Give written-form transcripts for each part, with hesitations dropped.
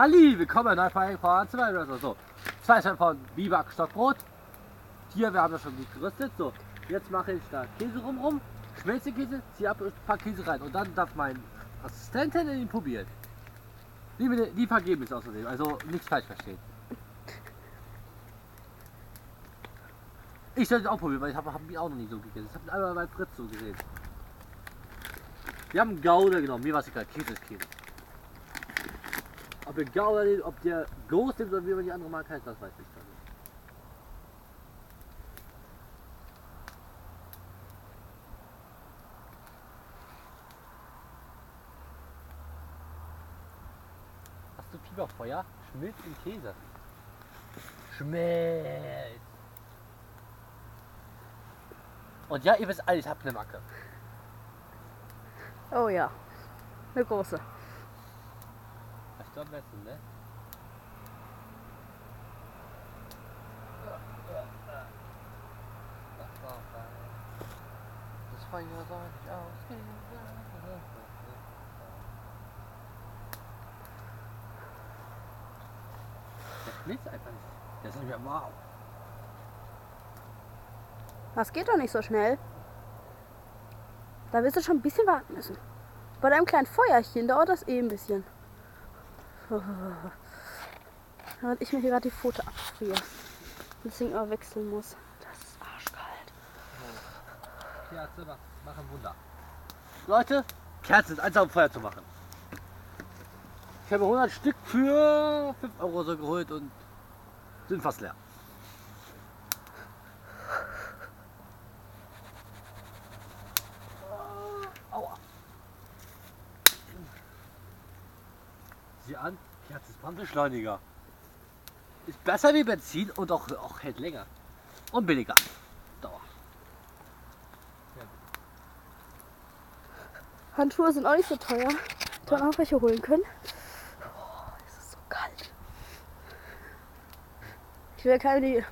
Halli, willkommen bei von so. Zwei Scheiben von Biber Stockbrot. Hier, wir haben das schon gut gerüstet. So, jetzt mache ich da Käse rum, schmelze den Käse, ziehe ab und pack Käse rein. Und dann darf mein Assistentin ihn probieren. Die vergeben ist außerdem, also nichts falsch verstehen. Ich soll es auch probieren, weil ich habe ihn auch noch nie so gegessen. Ich habe ihn einmal bei Fritz so gesehen. Wir haben Gouda genommen, mir war es egal, Käse ist Käse. Ob der Gouda nimmt, ob der Ghost nimmt oder wie man die andere Marke heißt, das weiß ich dann nicht. Hast du Fieberfeuer? Schmilzt im Käse. Schmilzt. Und ja, ihr wisst alle, ich habe eine Macke. Oh ja, eine große. Das ist am besten, ne? Das Feuer soll nicht ausgehen. Der schmilzt einfach nicht. Der ist nicht mehr warm. Das geht doch nicht so schnell. Da wirst du schon ein bisschen warten müssen. Bei deinem kleinen Feuerchen dauert das eh ein bisschen. Während ich mir hier gerade die Pfote abfriere. Deswegen aber wechseln muss. Das ist arschkalt. Kerze machen Wunder. Leute, Kerzen ist einfach um Feuer zu machen. Ich habe 100 Stück für 5 Euro so geholt und sind fast leer. Aua. Sieh an, Kerze ist Brandbeschleuniger. Ist besser wie Benzin und auch hält länger. Und billiger. Dauer. Handschuhe sind auch nicht so teuer. Hätte man auch welche holen können. Oh, es ist so kalt. Ich will keine die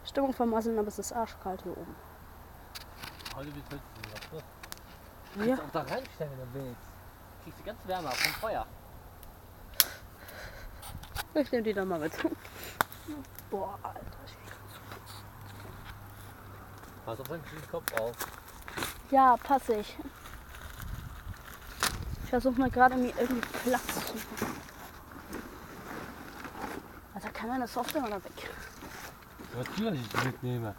Stimmung vermasseln, aber es ist arschkalt hier oben. Heute wird es was. Du Ja. kannst auch da reinstellen, wenn du willst. Kriegst die ganze Wärme ab vom Feuer. Ich nehme die dann mal mit. Boah, Alter. Pass auf deinen Kopf auf. Ja, passe ich. Ich versuche mal gerade mir irgendwie Platz zu machen. Also kann meine Software mal da weg. Natürlich ich mitnehme.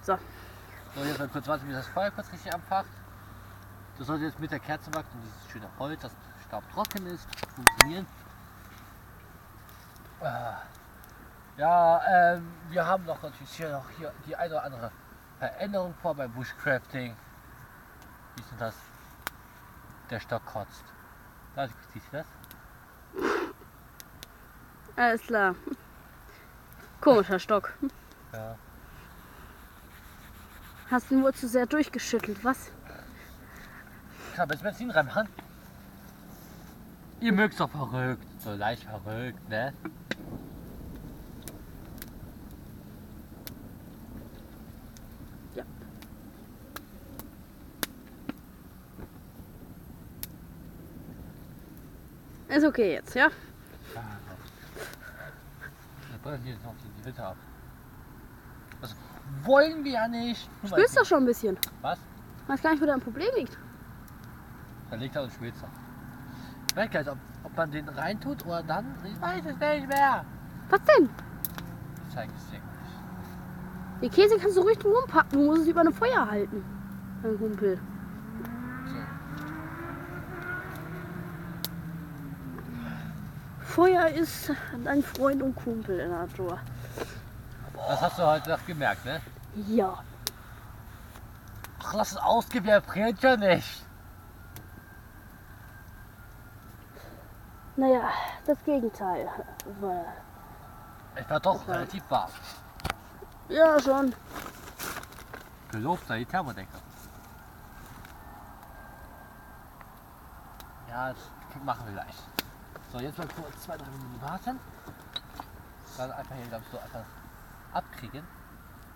So. So, jetzt mal kurz warten, bis das Feuer kurz richtig anfacht. Das sollte jetzt mit der Kerze wachsen und dieses schöne Holz, das staubtrocken ist, funktionieren. Ja, wir haben noch natürlich hier die eine oder andere Veränderung vor beim Bushcrafting. Wie ist denn das? Der Stock kotzt. Da siehst du das? Alles klar. Komischer Stock. Ja. Hast du nur zu sehr durchgeschüttelt, was? Ich habe jetzt Benzin reinmachen. Ihr mögt doch verrückt, so leicht verrückt, ne? Ja. Ist okay jetzt, ja? Wir brennen jetzt noch die Hütte ab. Das wollen wir ja nicht. Spürst doch schon ein bisschen. Was? Ich weiß gar nicht, wo dein Problem liegt. Da liegt er und schmilzt noch. Ich weiß gar nicht, ob man den reintut oder dann. Ich weiß es nicht mehr. Was denn? Ich zeige es dir gleich. Die Käse kannst du ruhig drum rumpacken. Du musst es über einem Feuer halten. Mein Kumpel. So. Feuer ist dein Freund und Kumpel in der Natur. Das hast du heute noch gemerkt, ne? Ja. Ach, lass es ausgehen, wir friert ja nicht. Naja, das Gegenteil. Es war doch relativ warm. Ja, schon. Gelobt sei die Thermodecke. Ja, das machen wir gleich. So, jetzt mal kurz 2-3 Minuten warten. Dann einfach hier, glaubst du, einfach abkriegen.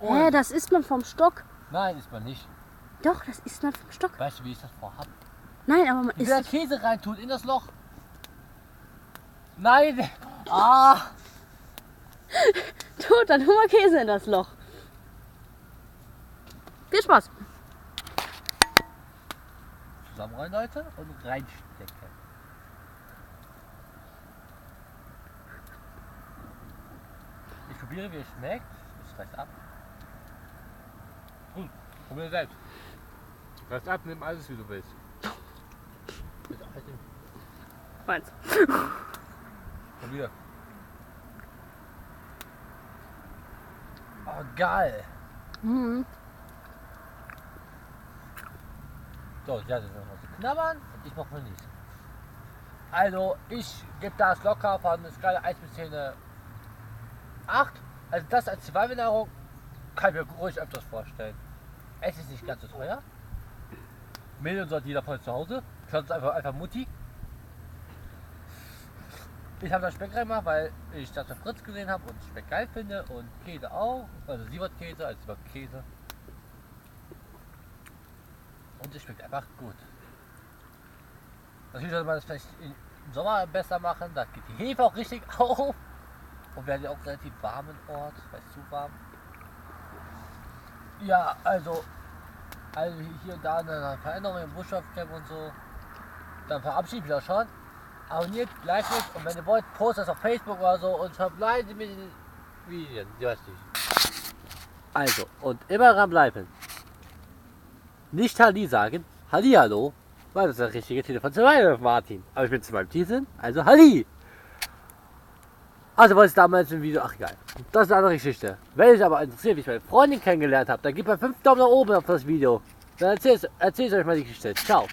Hä, das isst man vom Stock. Nein, ist man nicht. Doch, das isst man vom Stock. Weißt du, wie ich das vorhab? Nein, aber man Ich will isst. Käse reintun in das Loch. Nein! Ah! Tut, dann tu mal Käse in das Loch. Viel Spaß. Zusammenrollen, Leute, und reinstecken. Ich probiere, wie es schmeckt. Das reißt ab. Gut, probier selbst. Reißt ab, nimm alles, wie du willst. Meins. Probier. Oh, geil. Mhm. So, ja, das ist noch zu knabbern und ich mach mal nichts. Also, ich gebe das locker von der Skala 1 bis 10 eine 8. Also, das als Survival-Nahrung kann ich mir ruhig öfters vorstellen. Es ist nicht ganz so teuer. Million sollte jeder von zu Hause. Schaut einfach Mutti. Ich habe da Speck reingemacht, weil ich das bei Fritz gesehen habe und Speck geil finde und Käse auch. Also Siebert-Käse als Käse. Und es schmeckt einfach gut. Natürlich sollte man das vielleicht im Sommer besser machen, da geht die Hefe auch richtig auf. Und wir haben ja auch relativ warmen Ort, weil es zu warm. Ja, also hier und da eine Veränderung im Buschstoffcamp und so. Dann verabschiede ich mich auch schon. Abonniert, liked mich und wenn ihr wollt, postet das auf Facebook oder so und verbleibt mit den Videos. Ich weiß nicht. Also, und immer dranbleiben. Nicht Halli sagen, Hallihallo, weil das ist der richtige Titel von Survival Martin. Aber ich bin zu meinem Titel, also Halli. Also wollte ich damals im Video, ach egal. Das ist eine andere Geschichte. Wenn euch aber interessiert, wie ich meine Freundin kennengelernt habe, dann gebt mir 5 Daumen nach oben auf das Video. Dann erzähle ich euch mal die Geschichte. Ciao.